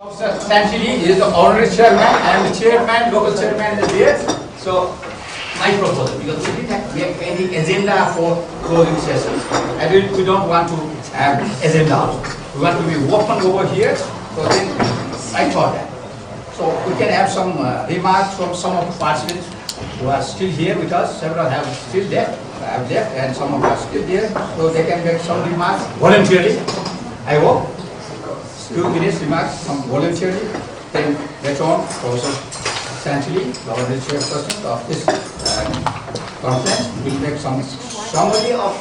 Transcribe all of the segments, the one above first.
Santilli is the honorary chairman and the chairman, local chairman is here. So, my proposal, because we didn't make any agenda for closing sessions. And we don't want to have agenda. We want to be open over here. So then I thought that. So we can have some remarks from some of the participants who are still here with us. Several have still left, and some of us still there. So they can make some remarks voluntarily, I hope. 2 minutes remarks from voluntarily. Then later on, Professor Santilli, the chairperson of this conference, will make some summary of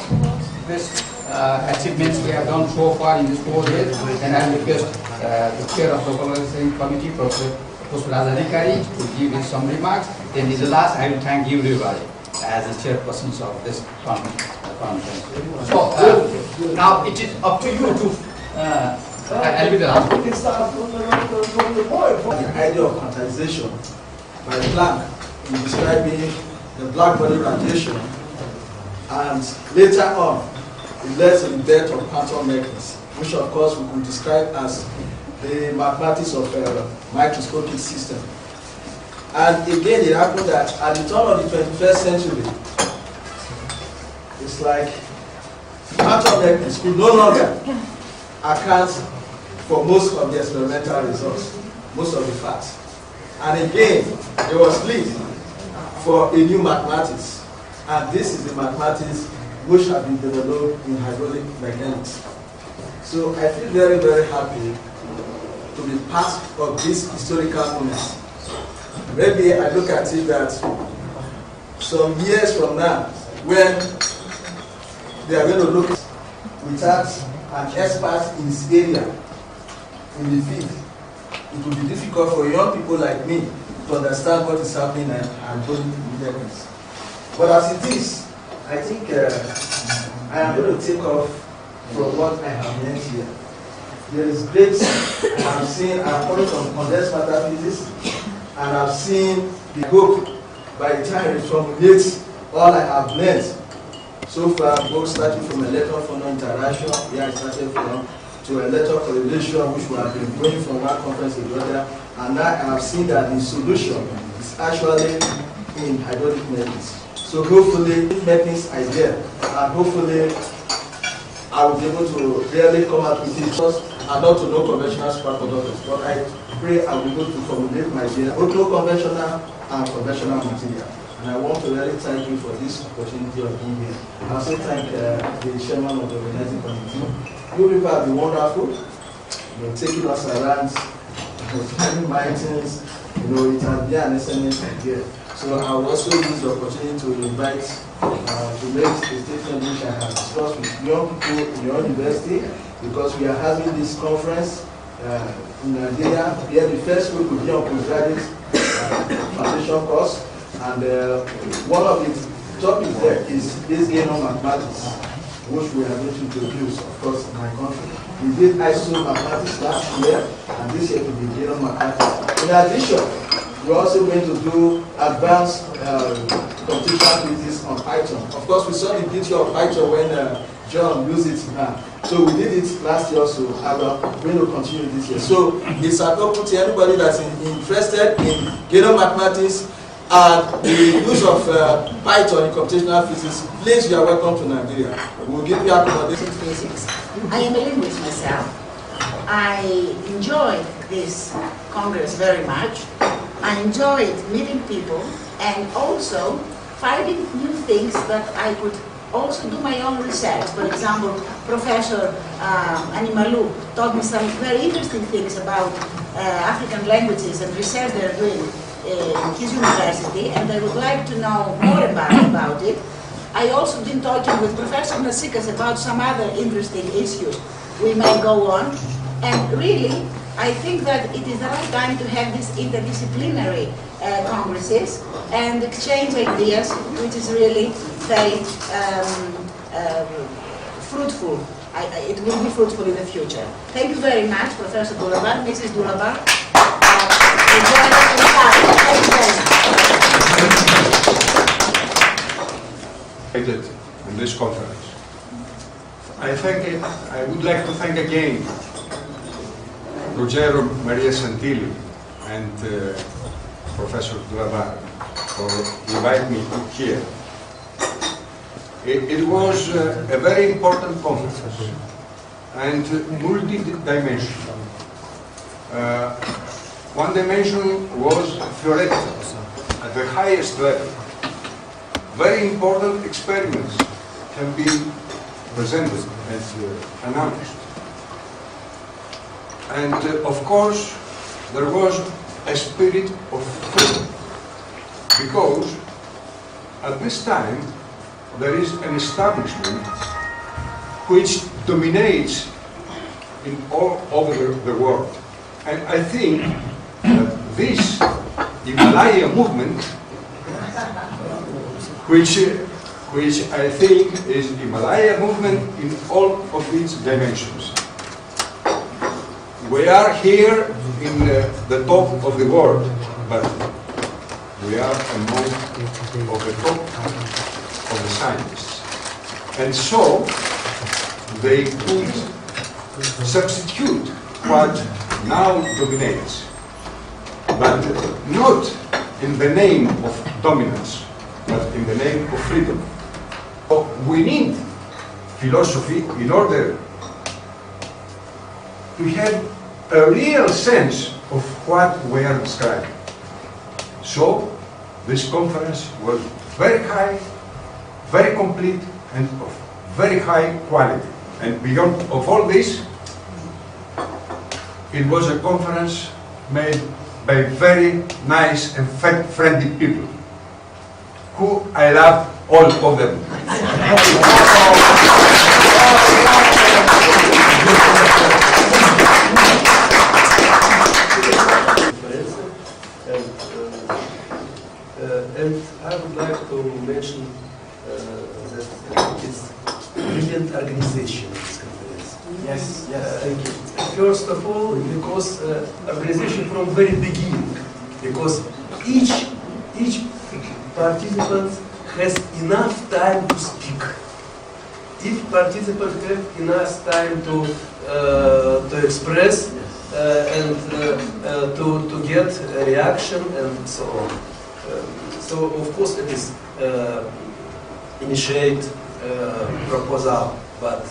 this achievements we have done so far in these 4 days. And I request the chair of the Localization Committee, Professor Rajadikari, to give us some remarks. Then in the last, I will thank you everybody as the chairpersons of this conference. So now it is up to you to. I'll be the last. We can start from the point. The idea of quantization by Planck in describing the black body radiation, and later on it led to the death of quantum mechanics, which of course we could describe as the mathematics of microscopic system. And again, it happened that at the turn of the 21st century, it's like quantum mechanics could no longer account for most of the experimental results, most of the facts. And again, there was need for a new mathematics. And this is the mathematics which have been developed in hydraulic mechanics. So I feel very, very happy to be part of this historical moment. Maybe I look at it that some years from now, when they are going to look without an expert in this area, in the field, it will be difficult for young people like me to understand what is happening and going mechanics. But as it is, I think I am going to take off from what I have learned here. There is great, I'm coming from condensed matter physics, and I've seen the hope by the time it formulates all I have learned so far, both starting from electron-phonon interaction, where I started from, to electron correlation, which we have been going from one conference to the other, and now I have seen that the solution is actually in hydraulic mechanics. So hopefully, mechanics are there, and hopefully I will be able to really come out with it, and not to know conventional superconductors, but I pray I will be able to formulate my idea, both conventional and conventional material. And I want to really thank you for this opportunity of being here. I also thank the chairman of the organizing committee. You people have been wonderful. You're taking us around, climbing mountains. You know, it has been an SMS idea. So I will also use the opportunity to invite, to make a statement which I have discussed with young people in your university, because we are having this conference in Nigeria. Here the first week will be on postgraduate foundation course. And one of the topics there is this game of mathematics, which we are going to introduce, of course, in my country. We did ISO mathematics last year, and this year will be game of mathematics. In addition, we're also going to do advanced computational activities on Python. Of course, we saw the beauty of Python when John used it now. So we did it last year, so I'm going to continue this year. So it's an open to anybody that's interested in game mathematics and the use of Python in computational physics. Please, you are welcome to Nigeria. We'll give you accommodation. I am a linguist myself. I enjoyed this Congress very much. I enjoyed meeting people and also finding new things that I could also do my own research. For example, Professor Animalou taught me some very interesting things about African languages and research they're doing in his university, and I would like to know more about it. I also been talking with Professor Nasikas about some other interesting issues we may go on, and really I think that it is the right time to have these interdisciplinary congresses and exchange ideas, which is really very fruitful. It will be fruitful in the future. Thank you very much, Professor Duraban, Mrs. Duraban. In this conference, I would like to thank again Ruggero, Maria Santilli, and Professor Dulabar for inviting me here. It was a very important conference and multi-dimensional. One dimension was theoretical, at the highest level. Very important experiments have been presented and announced. And of course, there was a spirit of freedom, because at this time there is an establishment which dominates in all over the world. And I think that this Himalaya movement, which I think is Himalaya movement in all of its dimensions. We are here in the top of the world, but we are among of the top of the scientists. And so they could substitute what now dominates, but not in the name of dominance, but in the name of freedom. So we need philosophy in order to have a real sense of what we are describing. So this conference was very high, very complete, and of very high quality. And beyond of all this, it was a conference made by very nice and friendly people, who I love all of them. And I would like to mention that it's brilliant organization of this conference. Yes, yes, thank you. First of all, because organization from very beginning, because each participant has enough time to speak. If participants have enough time to express and to get a reaction and so on. So of course it is initiate proposal, but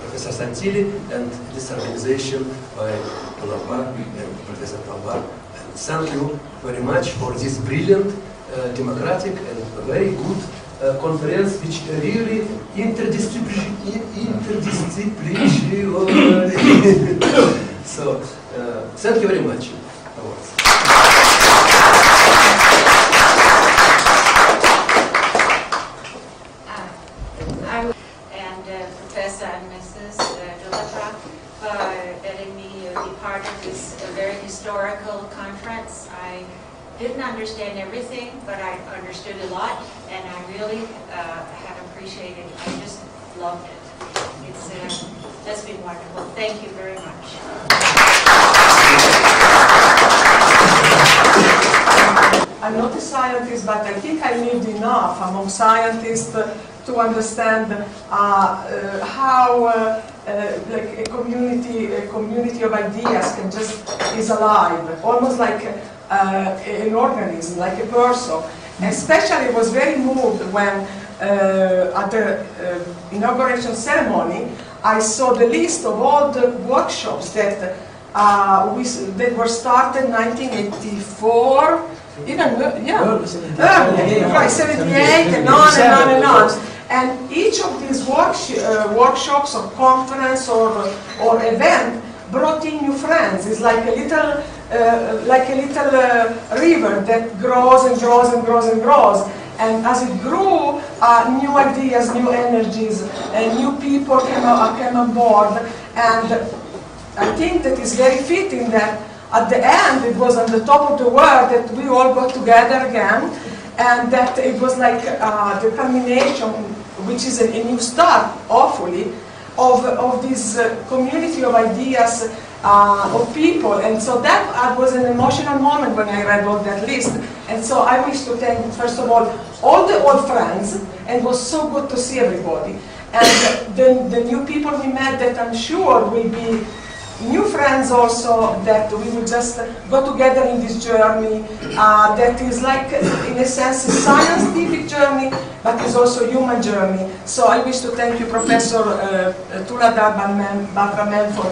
Professor Santilli and this organization by Prologue and Professor Prologue. And thank you very much for this brilliant, democratic and very good conference, which really interdisciplinary. So thank you very much. Professor and Mrs. Dulatra for letting me be part of this very historical conference. I didn't understand everything, but I understood a lot, and I really have appreciated it. I just loved it. It's just been wonderful. Thank you very much. I'm not a scientist, but I think I lived enough among scientists to understand how like a community of ideas can just is alive, almost like an organism, like a person. Especially was very moved when at the inauguration ceremony I saw the list of all the workshops that that were started in 1984. Even early, 78 and on and on and on. And each of these workshops or conference or event brought in new friends. It's like a little river that grows and grows and grows and grows. And as it grew, new ideas, new energies, and new people came on board. And I think that is very fitting that at the end, it was on the top of the world that we all got together again, and that it was like the culmination, which is a new start, hopefully, of this community of ideas, of people. And so that was an emotional moment when I read all that list. And so I wish to thank, first of all the old friends, and it was so good to see everybody. And the new people we met that I'm sure will be new friends also, that we will just go together in this journey that is like, in a sense, a scientific journey, but is also a human journey. So I wish to thank you, Professor Tula Batramel, for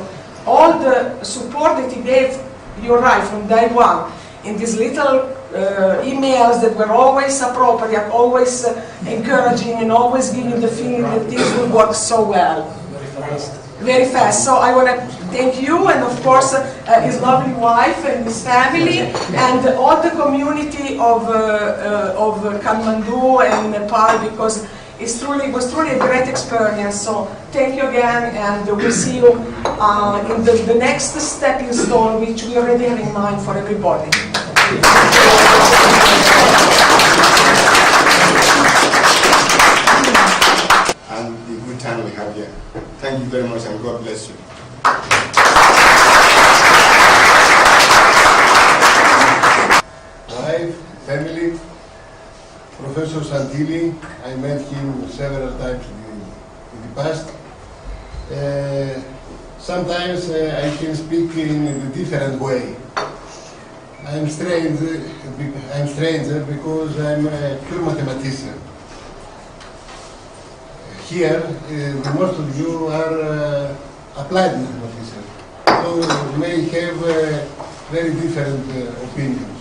all the support that he gave. You're right, from day one, in these little emails that were always appropriate, always encouraging, and always giving the feeling that things will work so well. Very fast. So I want to thank you, and of course his lovely wife and his family, and all the community of Kathmandu and Nepal, because it was truly a great experience. So thank you again, and we'll see you in the next stepping stone, which we already have in mind for everybody. And the good time we have here. Thank you very much, and God bless you. Wife, family, Professor Santilli, I met him several times in the past. Sometimes I can speak in a different way. I'm stranger because I'm a pure mathematician. Here, the most of you are applied mathematicians, so you may have very different opinions.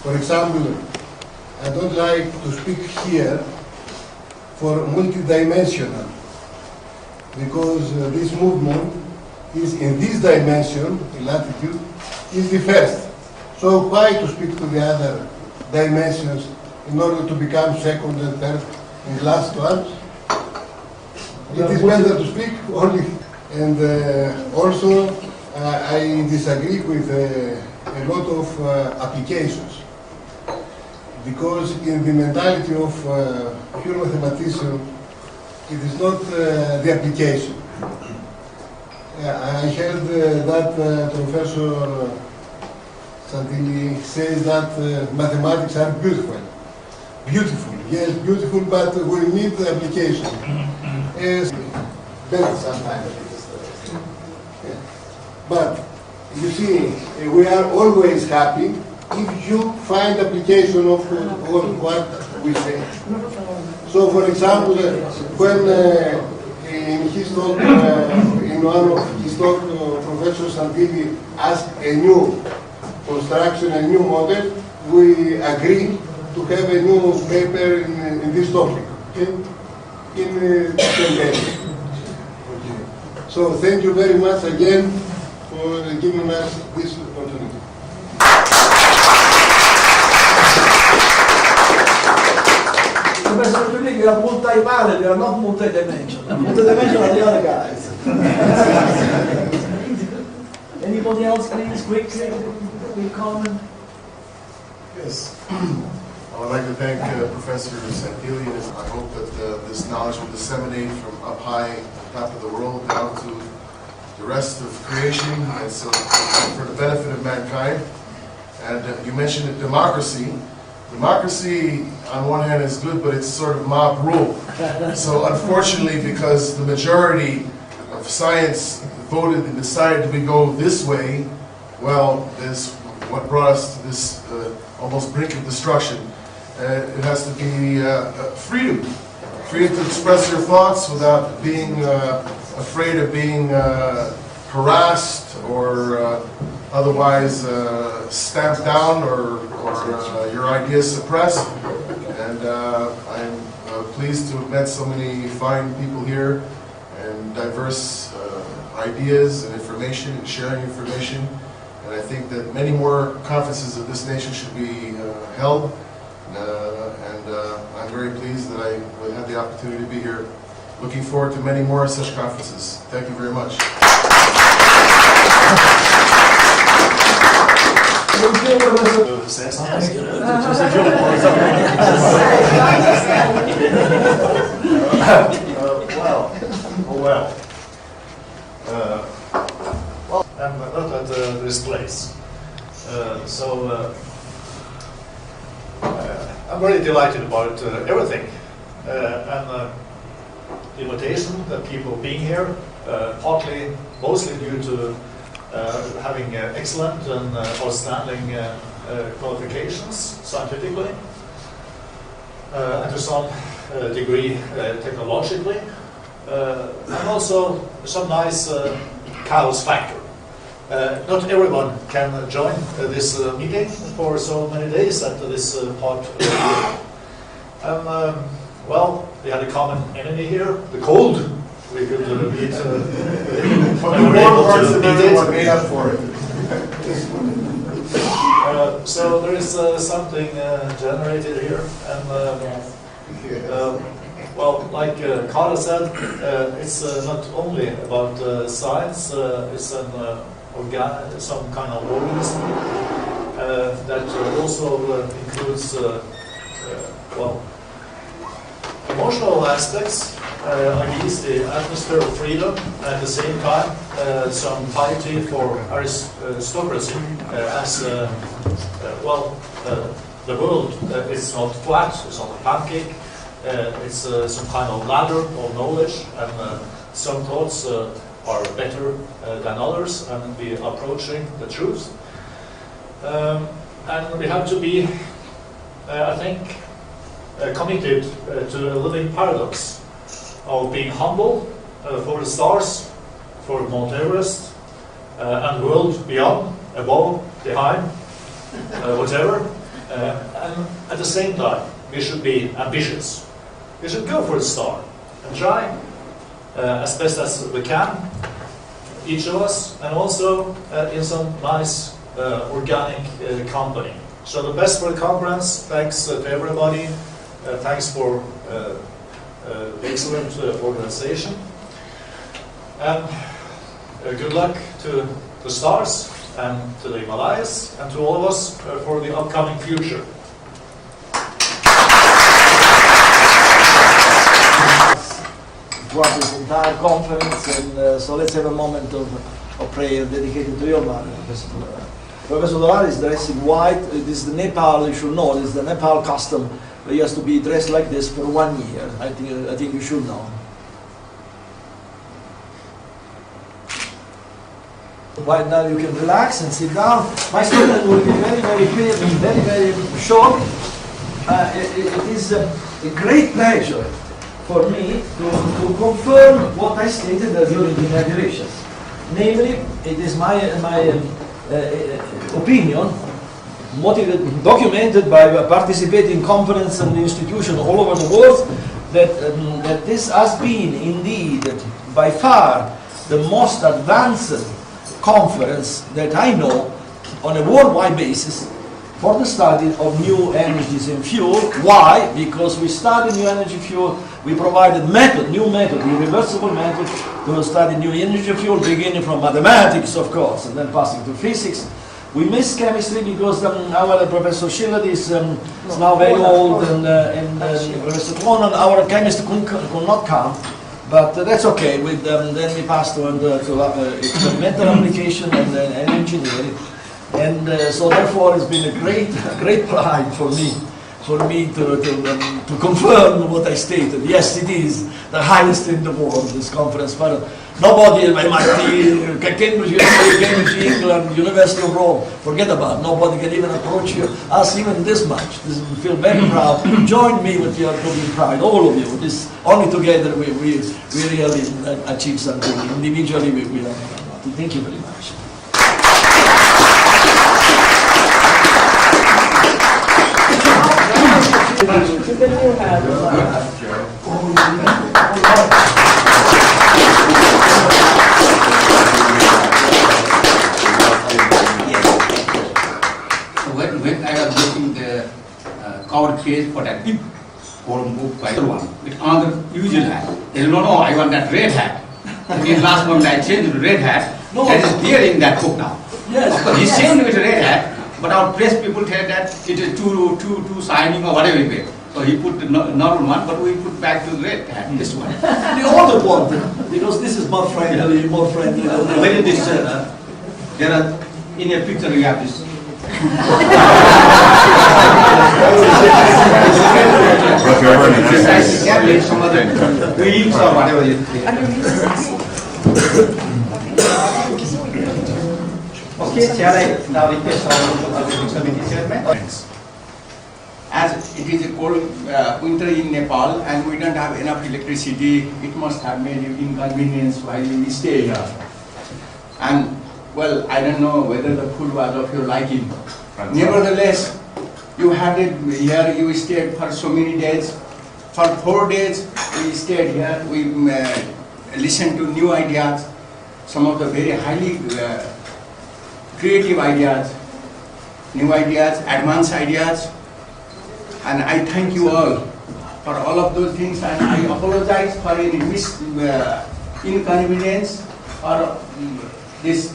For example, I don't like to speak here for multidimensional, because this movement is in this dimension, in latitude, is the first. So why to speak to the other dimensions in order to become second and third and last ones? It is better to speak only. And also, I disagree with a lot of applications, because in the mentality of pure mathematician, it is not the application. I heard that Professor Santilli says that mathematics are beautiful. Beautiful, yes, beautiful, but we need the application. Yes, better sometimes. Yeah. But you see, we are always happy if you find application of what we say. So, for example, when in his talk, in one of his talk, Professor Santilli asked a new construction, a new model, we agree to have a new paper in this topic. In 10 days. So thank you very much again for giving us this opportunity. Professor Tully, you are multi-valid, you are not multi-dimensional. Multi-dimensional are the other guys. Anybody else, please, quickly, quick comment? Yes. I would like to thank Professor Santilli, and I hope that this knowledge will disseminate from up high, on top of the world, down to the rest of creation, and so for the benefit of mankind. And you mentioned that democracy. Democracy, on one hand, is good, but it's sort of mob rule. So unfortunately, because the majority of science voted and decided we go this way, well, this what brought us to this almost brink of destruction. It has to be freedom. Freedom to express your thoughts without being afraid of being harassed or otherwise stamped down or your ideas suppressed. And I'm pleased to have met so many fine people here and diverse ideas and information and sharing information. And I think that many more conferences of this nation should be held. I'm very pleased that I had the opportunity to be here. Looking forward to many more such conferences. Thank you very much. I'm not at this place. I'm really delighted about everything. And the invitation, the people being here, mostly due to having excellent and outstanding qualifications scientifically, and to some degree technologically, and also some nice chaos factor. Not everyone can join this meeting for so many days at this part of the year. Well, we had a common enemy here, the cold. We could meet But the warm parts of everyone made up for it. so there is something generated here, and well, like Carla said, it's not only about science, it's an some kind of organism that also includes well, emotional aspects, ideas, the atmosphere of freedom, and at the same time some piety for aristocracy, as well, the world is not flat, it's not a pancake, it's some kind of ladder of knowledge, and some thoughts are better than others, and we are approaching the truth. And we have to be, I think, committed to a living paradox of being humble for the stars, for Mount Everest, and the world beyond, above, behind, whatever. And at the same time, we should be ambitious. We should go for the star and try as best as we can, each of us, and also in some nice organic company. So the best for the conference. Thanks to everybody. Thanks for excellent organization. And good luck to the stars and to the Himalayas and to all of us for the upcoming future. Throughout this entire conference, and so let's have a moment of prayer dedicated to your mother, Professor Dollar. Professor Dollar is dressed in white. It is the Nepal, you should know, it is the Nepal custom. He has to be dressed like this for 1 year. I think you should know. Right now you can relax and sit down. My statement will be very, very clear and very, very short. It is a great pleasure for me to confirm what I stated during the inauguration. Namely, it is my opinion, documented by participating conferences and institutions all over the world, that this has been indeed by far the most advanced conference that I know on a worldwide basis for the study of new energies in fuel. Why? Because we studied new energy fuel, we provided new method, irreversible method to study new energy fuel, beginning from mathematics, of course, and then passing to physics. We missed chemistry because our Professor Schiller is now very old, and Professor Klonen, our chemist could not come. But that's okay. Then we passed on to experimental application and engineering. And so therefore it's been a great pride for me to confirm what I stated. Yes, it is the highest in the world, this conference. But nobody, MIT, Cambridge University, Cambridge, England, University of Rome, forget about it. Nobody can even approach us even this much. We feel very proud. Join me with your pride, all of you. This only together we really achieve something. Individually we don't. Thank you very much. When I was making the cover page for that big forum book by the one with another usual hat, they don't know I want that red hat. In the last one I changed to red hat. No. That is there in that book now. Yes. Of course, he changed with red hat, but our press people tell that it is too signing or whatever it is. So he put the normal one, but we put back to the red hat, this one. The older one, because this is more friendly, Where is this? There are, in a picture you have this. Some other wheels or whatever you think. Okay, shall I now request our local committee chairman? As it is a cold winter in Nepal and we don't have enough electricity, it must have made you inconvenience while we stay here. And well, I don't know whether the food was of your liking. Nevertheless, you had it here, you stayed for so many days. For 4 days, we stayed here, we listened to new ideas, some of the very highly creative ideas, new ideas, advanced ideas. And I thank you all for all of those things, and I apologize for any inconvenience or this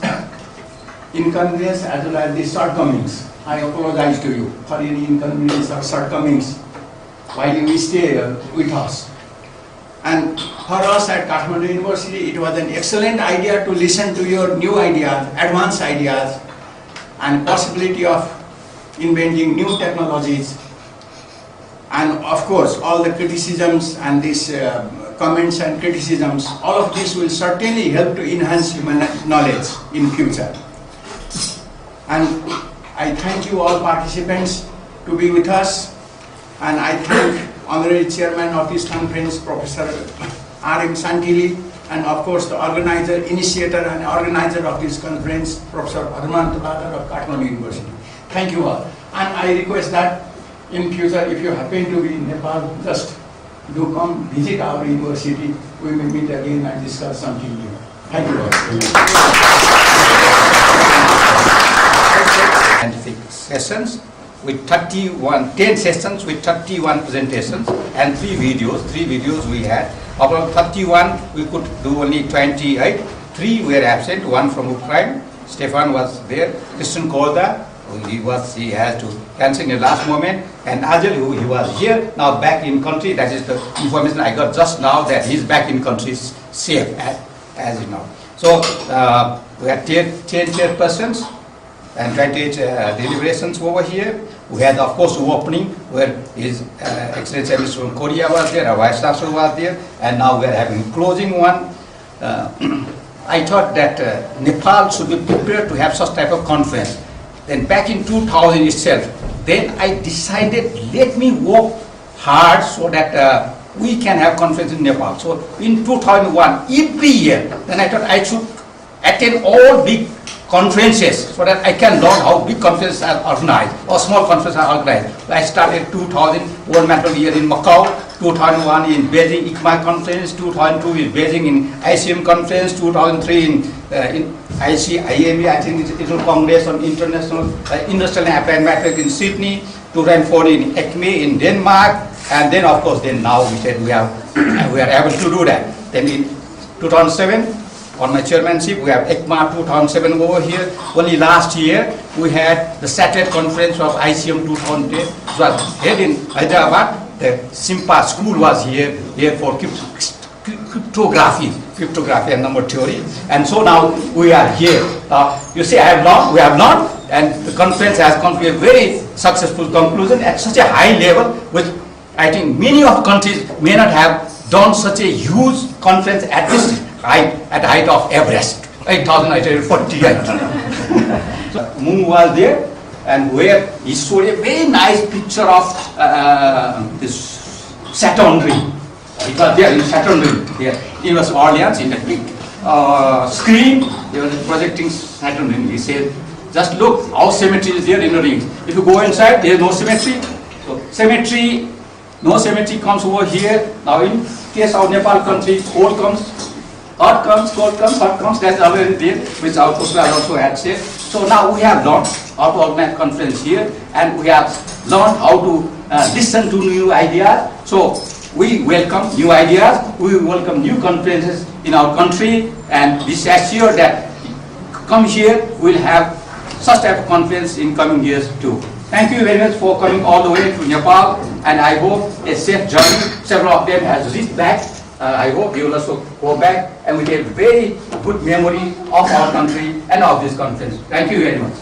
inconvenience as well as the shortcomings. I apologize to you for any inconvenience or shortcomings while you stay with us. And for us at Kathmandu University, it was an excellent idea to listen to your new ideas, advanced ideas, and possibility of inventing new technologies. And of course, all the criticisms and these comments and criticisms, all of this will certainly help to enhance human knowledge in future. And I thank you all participants to be with us. And I thank Honorary Chairman of this conference, Professor R.M. Santilli, and of course the organizer, initiator and organizer of this conference, Professor Arman Tulakar of Kathmandu University. Thank you all. And I request that in future, if you happen to be in Nepal, just do come visit our university. We will meet again and discuss something new. Thank you all. Scientific sessions with 10 sessions with 31 presentations and 3 videos. 3 videos we had. About 31, we could do only 28. 3 were absent, 1 from Ukraine. Stefan was there. Christian Korda, he had to cancel in the last moment, and Ajal, he was here, now back in country. That is the information I got just now, that he's back in country safe, as you know. So we had 10 chairpersons and 28 deliberations over here. We had, of course, opening where His Excellency Minister from Korea was there, our Vice Chancellor was there, and now we are having closing one. I thought that Nepal should be prepared to have such type of conference. Then back in 2000 itself, then I decided, let me work hard so that we can have conference in Nepal. So in 2001, every year, then I thought I should attend all big conferences so that I can learn how big conferences are organized or small conferences are organized. I started 2000 World Metal Year in Macau, 2001 in Beijing ICMA conference, 2002 in Beijing in ICM conference, 2003 in ICIME, I think International Congress on International Industrial and Applied Mathematics in Sydney, 2004 in ECME in Denmark, and then of course then now we said we are able to do that. Then in 2007, on my chairmanship, we have ECMA 2007 over here. Only last year we had the satellite conference of ICM 2010. It was held in Hyderabad. The SIMPA school was here for cryptography and number theory. And so now we are here. You see, we have learned, and the conference has come to a very successful conclusion at such a high level, which I think many of countries may not have done such a huge conference at this height, at the height of Everest, 8,848. So Moon was there, and where he showed a very nice picture of this Saturn ring. It was there in Saturn ring here. It was Orleans in a big screen. They were projecting Saturn ring. He said, just look how symmetry is there in the ring. If you go inside, there is no symmetry. So symmetry, no symmetry comes over here. Now in case of Nepal country, cold comes, hot comes, cold comes, hot comes. That's already there, which our Kusla also had said. So now we have learned how to organize conference here, and we have learned how to listen to new ideas. So we welcome new ideas, we welcome new conferences in our country, and we assure that come here, we'll have such type of conference in coming years too. Thank you very much for coming all the way to Nepal, and I hope a safe journey. Several of them has reached back. I hope you will also go back, and we get very good memory of our country and of this conference. Thank you very much.